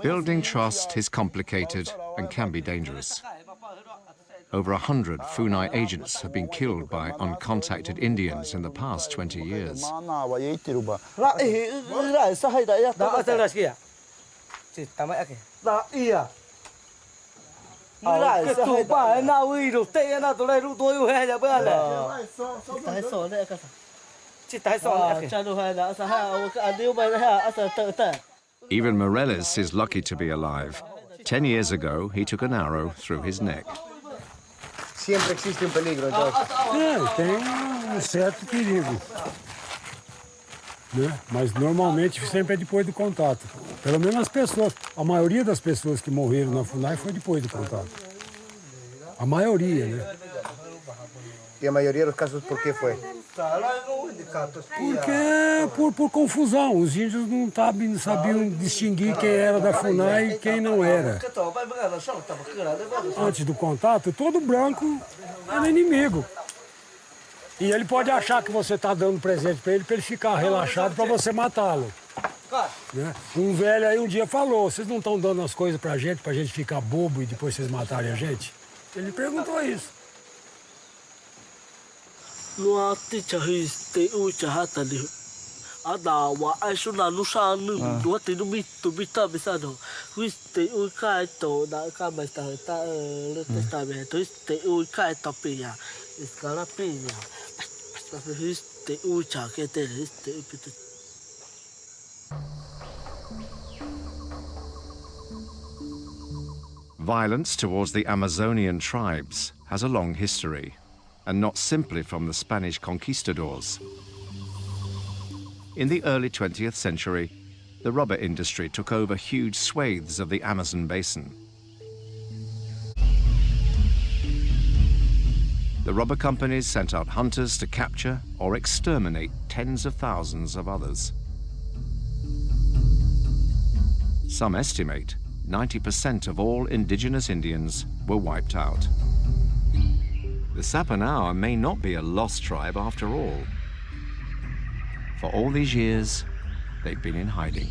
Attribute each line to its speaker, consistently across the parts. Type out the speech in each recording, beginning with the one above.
Speaker 1: Building trust is complicated and can be dangerous. Over 100 Funai agents have been killed by uncontacted Indians in the past 20 years. Even Morales is lucky to be alive. 10 years ago, he took an arrow through his neck.
Speaker 2: Siempre existe un peligro, Jorge.
Speaker 3: Tem certo perigo. Né? Mas normalmente sempre é depois do contato. Pelo menos as pessoas, a maioria das pessoas que morreram na FUNAI foi depois do contato. A maioria, né?
Speaker 2: E a maioria dos casos por que foi?
Speaker 3: Porque por confusão, os índios não sabiam distinguir quem era da FUNAI e quem não era. Antes do contato, todo branco era inimigo. E ele pode achar que você está dando presente para ele ficar relaxado para você matá-lo. Né? Um velho aí um dia falou, vocês não estão dando as coisas pra gente ficar bobo e depois vocês matarem a gente? Ele perguntou isso.
Speaker 1: Violence towards the Amazonian tribes has a long history, and not simply from the Spanish conquistadors. In the early 20th century, the rubber industry took over huge swathes of the Amazon basin. The rubber companies sent out hunters to capture or exterminate tens of thousands of others. Some estimate 90% of all indigenous Indians were wiped out. The Sapanawa may not be a lost tribe after all. For all these years, they've been in hiding.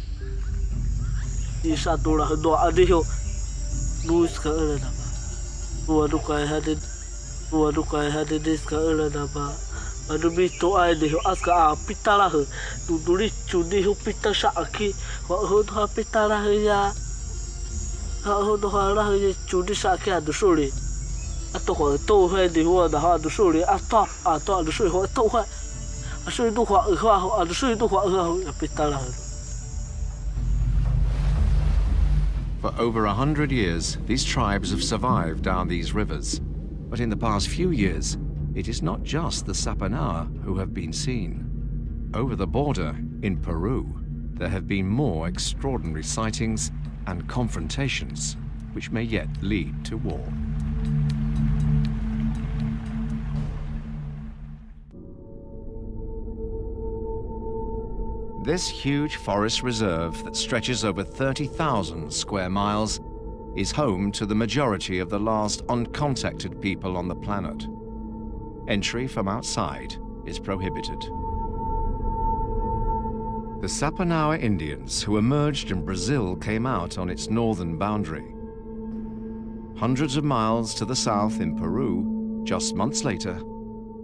Speaker 1: For over 100 years, these tribes have survived down these rivers. But in the past few years, it is not just the Sapanawa who have been seen. Over the border, in Peru, there have been more extraordinary sightings and confrontations, which may yet lead to war. This huge forest reserve that stretches over 30,000 square miles is home to the majority of the last uncontacted people on the planet. Entry from outside is prohibited. The Sapanawa Indians who emerged in Brazil came out on its northern boundary. Hundreds of miles to the south in Peru, just months later,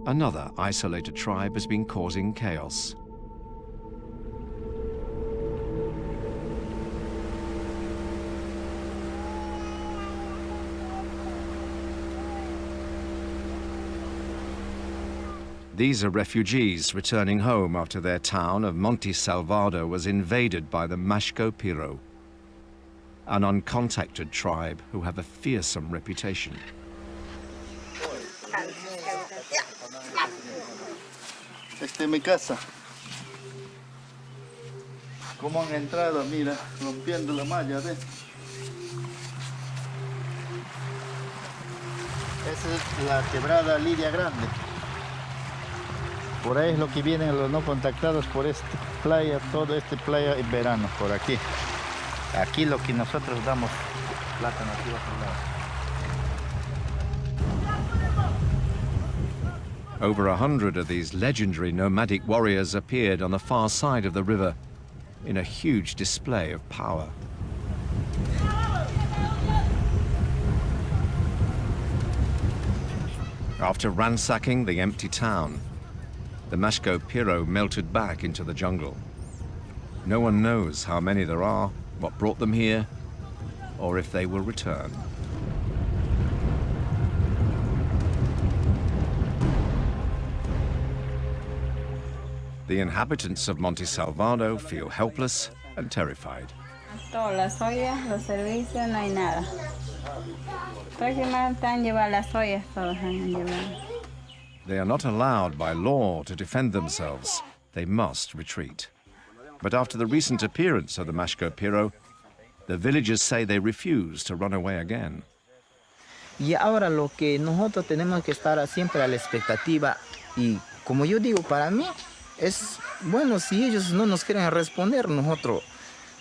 Speaker 1: another isolated tribe has been causing chaos. These are refugees returning home after their town of Monte Salvador was invaded by the Mashco Piro, an uncontacted tribe who have a fearsome reputation.
Speaker 4: Esta es mi casa. ¿Cómo han entrado? Mira, rompiendo la malla, ¿ves? Esa es la quebrada Lidia Grande. Por ahí es lo que vienen los no contactados por esta playa, todo este playa en verano, por aquí. Aquí lo que nosotros damos plátano aquí bajo el lado.
Speaker 1: Over 100 of these legendary nomadic warriors appeared on the far side of the river in a huge display of power. After ransacking the empty town, the Mashko Piro melted back into the jungle. No one knows how many there are, what brought them here, or if they will return. The inhabitants of Monte Salvador feel helpless and terrified.
Speaker 5: Todas las ollas, los servicios, no hay nada. Próximamente han llevado las ollas, todos han llevado.
Speaker 1: They are not allowed by law to defend themselves. They must retreat. But after the recent appearance of the Mashko Piro, the villagers say they refuse to run away again.
Speaker 6: Y ahora lo que nosotros tenemos que estar siempre a la expectativa, y como yo digo, para mí es bueno, si ellos no nos quieren responder, nosotros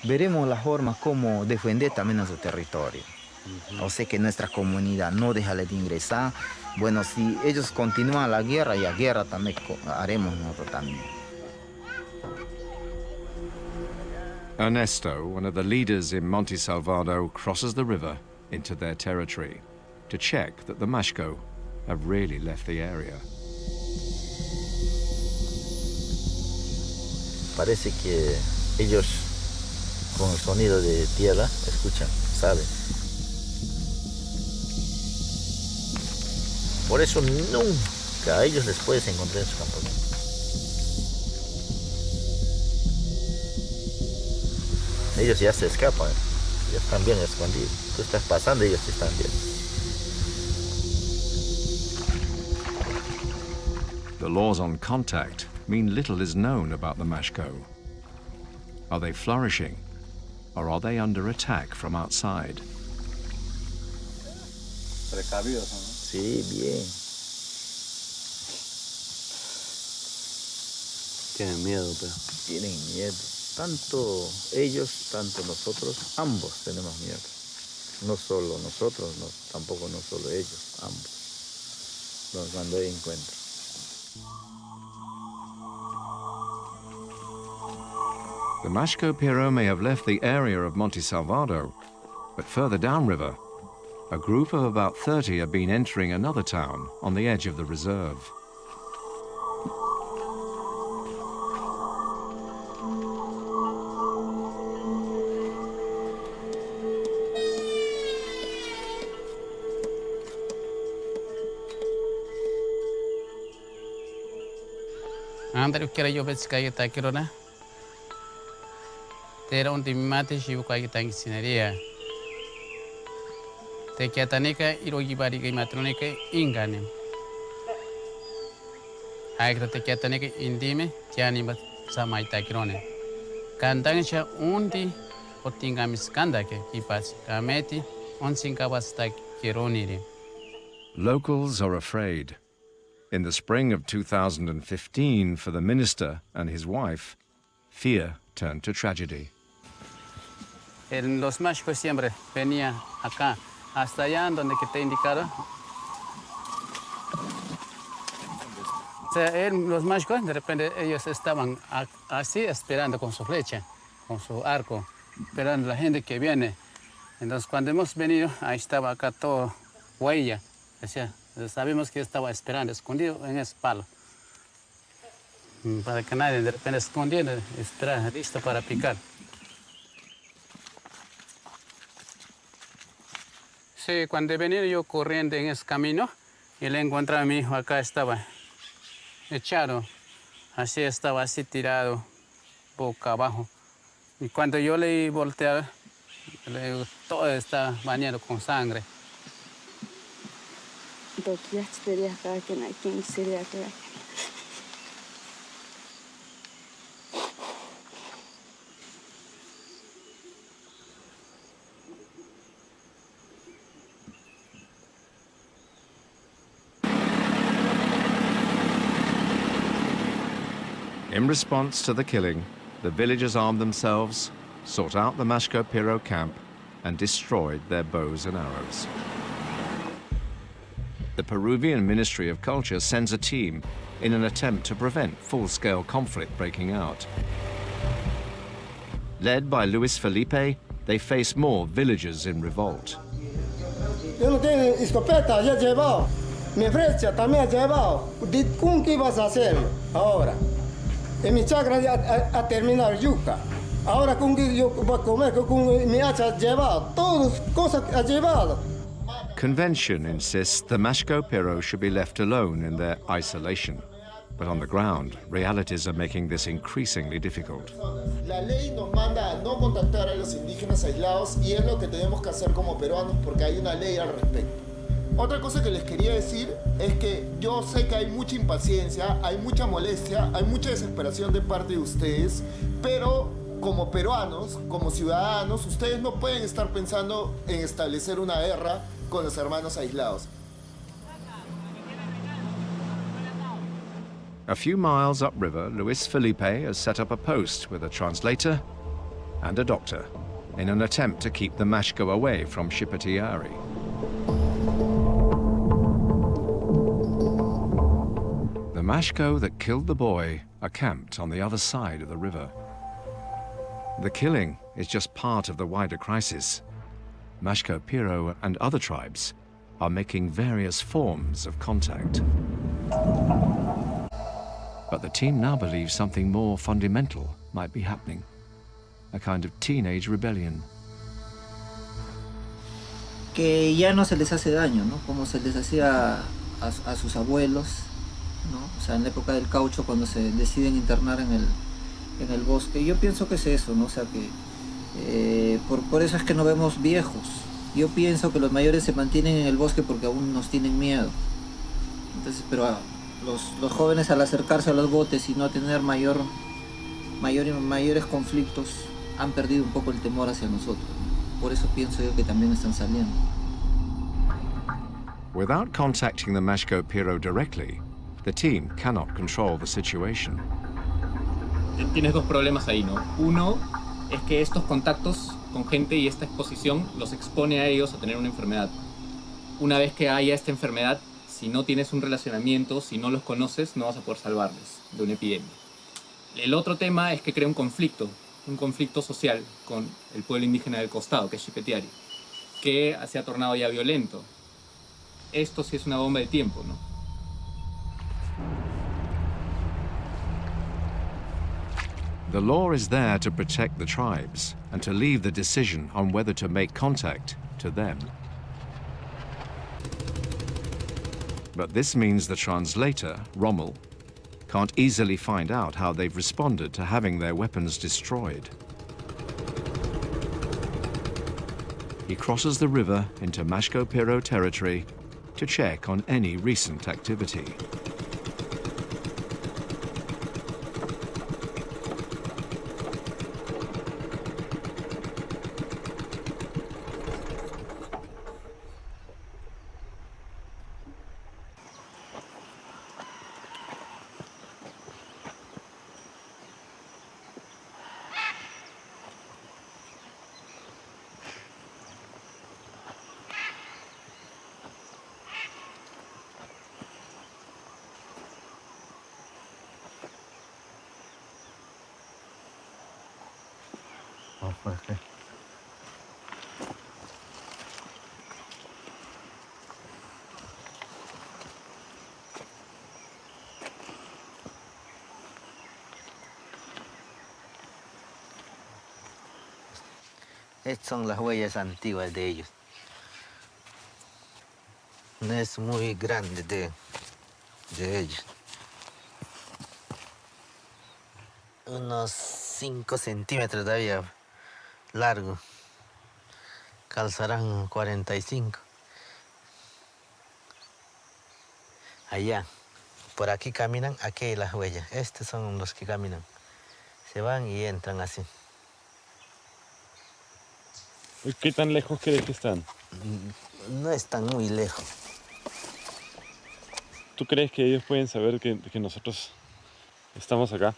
Speaker 6: veremos la forma como defender también nuestro territorio. O sea que nuestra comunidad no deja de ingresar. Bueno, si ellos continúan la guerra, y a guerra también haremos nosotros también.
Speaker 1: Ernesto, one of the leaders in Monte Salvador, crosses the river into their territory to check that the Mashko have really left the area.
Speaker 4: Parece que ellos con el sonido de tierra escuchan, saben. Por eso nunca a ellos les puedes encontrar en su campamento. Ellos ya se escapan, ya están bien escondidos. Tú estás pasando y ellos están bien.
Speaker 1: The laws on contact mean little is known about the Mashko. Are they flourishing, or are they under attack from outside?
Speaker 7: Precavidos, ¿no?
Speaker 4: Sí, bien.
Speaker 7: Tienen miedo, pero.
Speaker 4: Tienen miedo. Tanto ellos, tanto nosotros, ambos tenemos miedo. No solo nosotros, no, tampoco no solo ellos, ambos. Cuando hay encuentro.
Speaker 1: The Mashko Piro may have left the area of Monte Salvador, but further downriver, a group of about 30 have been entering another town on the edge of the reserve.
Speaker 8: Andrew kira yo bet sky ta kirona. Tera un timate shibu kai ta sineria. Te kiatanika irogi bari kai matronika ingane. Agra te kiatanika indime tiani bat samai ta kirone. Kandang cha undi otinga miskanda ke ipas kameti on sinka basta kironiri.
Speaker 1: Locals are afraid. In the spring of 2015, for the minister and his wife, fear turned to tragedy.
Speaker 8: Los Mashko siempre venía acá, hasta allá donde que te indicaron. O sea, los Mashko, de repente ellos estaban así esperando con su flecha, con su arco, esperando a la gente que viene. Entonces cuando hemos venido, ahí estaba acá todo huella, o sea, sabemos que estaba esperando, escondido en ese palo. Para que nadie de repente escondiendo, espera, listo para picar. Sí, cuando he venido yo corriendo en ese camino y le encontré a mi hijo acá, estaba echado, así estaba así tirado, boca abajo. Y cuando yo le volteaba, todo está bañado con sangre.
Speaker 1: In response to the killing, the villagers armed themselves, sought out the Mashko Piro camp, and destroyed their bows and arrows. The Peruvian Ministry of Culture sends a team in an attempt to prevent full-scale conflict breaking out. Led by Luis Felipe, they face more villagers in revolt.
Speaker 2: Yo no tengo escopeta, ya he llevado. Mi flecha también he llevado. ¿Con qué vas a hacer ahora? En mi chacra ya ha terminado yuca. Ahora con qué yo voy a comer, con mi hacha he llevado. Todas cosas ha llevado.
Speaker 1: Convention insists the Mashco Piro should be left alone in their isolation. But on the ground, realities are making this increasingly difficult.
Speaker 9: La ley nos manda a no contactar a los indígenas aislados y es lo que tenemos que hacer como peruanos porque hay una ley al respecto. Otra cosa que les quería decir es que yo sé que hay mucha impaciencia, hay mucha molestia, hay mucha desesperación de parte de ustedes, pero como peruanos, como ciudadanos, ustedes no pueden estar pensando en establecer una guerra con los hermanos aislados.
Speaker 1: A few miles upriver, Luis Felipe has set up a post with a translator and a doctor in an attempt to keep the Mashco away from Shipatiari. The Mashco that killed the boy are camped on the other side of the river. The killing is just part of the wider crisis. Mashco Piro and other tribes are making various forms of contact. But the team now believes something more fundamental might be happening, a kind of teenage rebellion.
Speaker 6: Que ya no se les hace daño, ¿no? Como se les hacía a sus abuelos, ¿no? O sea, en la época del caucho, cuando se deciden internar en el bosque. Yo pienso que es eso, ¿no? O sea, que por eso es que no vemos viejos. Yo pienso que los mayores se mantienen en el bosque porque aún nos tienen miedo. Entonces, pero los jóvenes, al acercarse a los botes y no tener mayores conflictos, han perdido un poco el temor hacia nosotros. Por eso pienso yo que también están saliendo.
Speaker 1: Without contacting the Mashco Piro directly, the team cannot control the situation.
Speaker 10: Tienes dos problemas ahí, ¿no? Uno es que estos contactos con gente y esta exposición los expone a ellos a tener una enfermedad. Una vez que haya esta enfermedad, si no tienes un relacionamiento, si no los conoces, no vas a poder salvarles de una epidemia. El otro tema es que crea un conflicto social con el pueblo indígena del costado, que es Xipetiari, que se ha tornado ya violento. Esto sí es una bomba de tiempo, ¿no?
Speaker 1: The law is there to protect the tribes and to leave the decision on whether to make contact to them. But this means the translator, Rommel, can't easily find out how they've responded to having their weapons destroyed. He crosses the river into Mashco Piro territory to check on any recent activity.
Speaker 6: Estas son las huellas antiguas de ellos. No es muy grande de ellos. Unos 5 centímetros todavía largo. Calzarán 45. Allá. Por aquí caminan, aquí hay las huellas. Estos son los que caminan. Se van y entran así.
Speaker 11: ¿Qué tan lejos crees que están?
Speaker 6: No están muy lejos.
Speaker 11: ¿Tú crees que ellos pueden saber que nosotros estamos acá?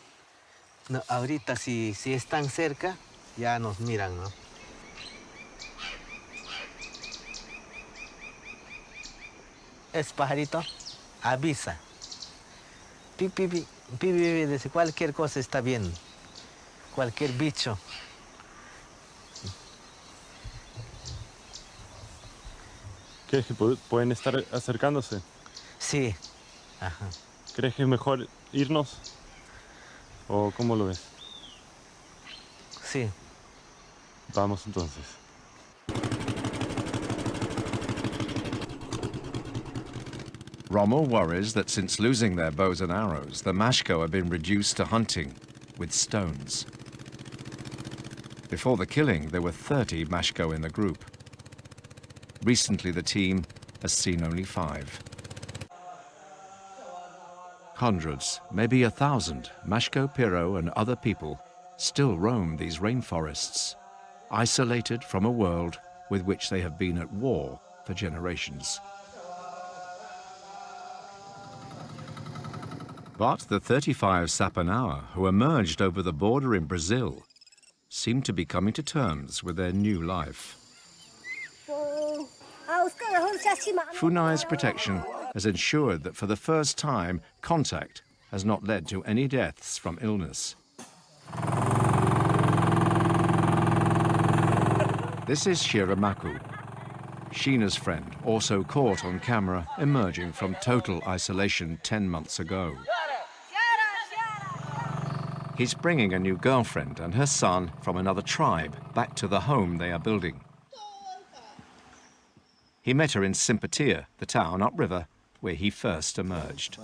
Speaker 6: No, ahorita si están cerca, ya nos miran, ¿no? Es pajarito, avisa. Pi, pi, pi, pi, pi, pi, dice, cualquier cosa está bien. Cualquier bicho.
Speaker 11: ¿Crees que pueden estar acercándose?
Speaker 6: Sí. Ajá.
Speaker 11: ¿Crees que es mejor irnos? ¿O cómo lo ves?
Speaker 6: Sí.
Speaker 11: Vamos entonces.
Speaker 1: Rommel worries that since losing their bows and arrows, the Mashko have been reduced to hunting with stones. Before the killing, there were 30 Mashko in the group. Recently, the team has seen only 5. Hundreds, maybe 1,000, Mashko, Piro, and other people still roam these rainforests, isolated from a world with which they have been at war for generations. But the 35 Sapanawa who emerged over the border in Brazil seem to be coming to terms with their new life. Funai's protection has ensured that for the first time, contact has not led to any deaths from illness. This is Shiramaku, Sheena's friend, also caught on camera emerging from total isolation 10 months ago. He's bringing a new girlfriend and her son from another tribe back to the home they are building. He met her in Simpatia, the town upriver where he first emerged.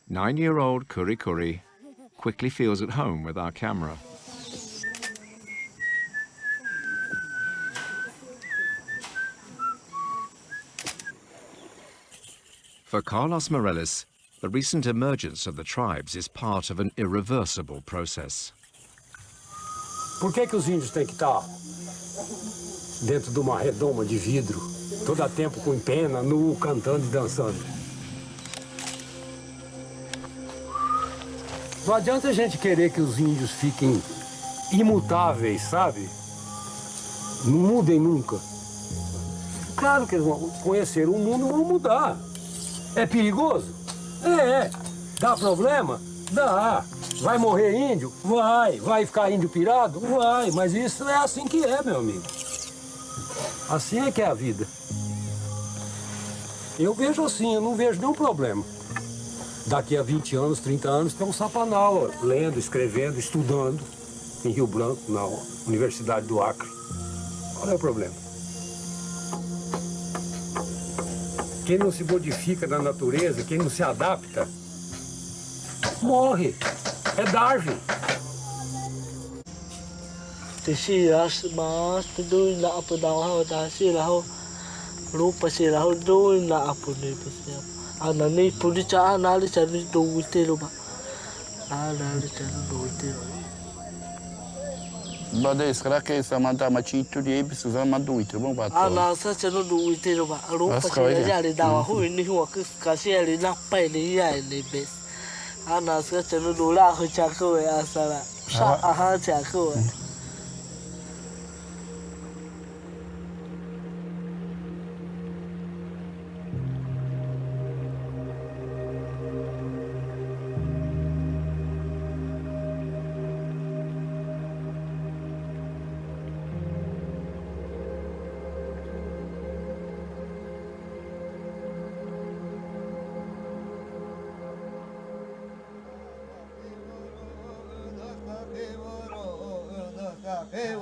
Speaker 1: Nine-year-old Kuri Kuri quickly feels at home with our camera. For Carlos Morales, the recent emergence of the tribes is part of an irreversible process.
Speaker 3: Por que os índios têm que estar dentro de uma redoma de vidro, todo tempo com pena, nu, cantando e dançando? Não adianta a gente querer que os índios fiquem imutáveis, sabe? Não mudem nunca. Claro que eles vão conhecer o mundo e vão mudar. É perigoso? É. Dá problema? Dá. Vai morrer índio? Vai. Vai ficar índio pirado? Vai. Mas isso é assim que é, meu amigo. Assim é que é a vida. Eu vejo assim, eu não vejo nenhum problema. Daqui a 20 anos, 30 anos, tem um Sapanawa lendo, escrevendo, estudando em Rio Branco, na Universidade do Acre. Qual é o problema? Quem não se modifica na natureza, quem não se adapta, morre. É Darwin.
Speaker 12: Anani pulicha analicha ni do witero ba. Analicha do witero.
Speaker 13: Bada será que essa manta machito de precisa mandar do witero bom para.
Speaker 12: Ana sa chano do witero ba. Ro pa ya le dawa hu ni hu ka se le na pa le ya le bes. Ana sa chano do la hu cha ko ya sala. Sa aha cha ko.
Speaker 2: Hey,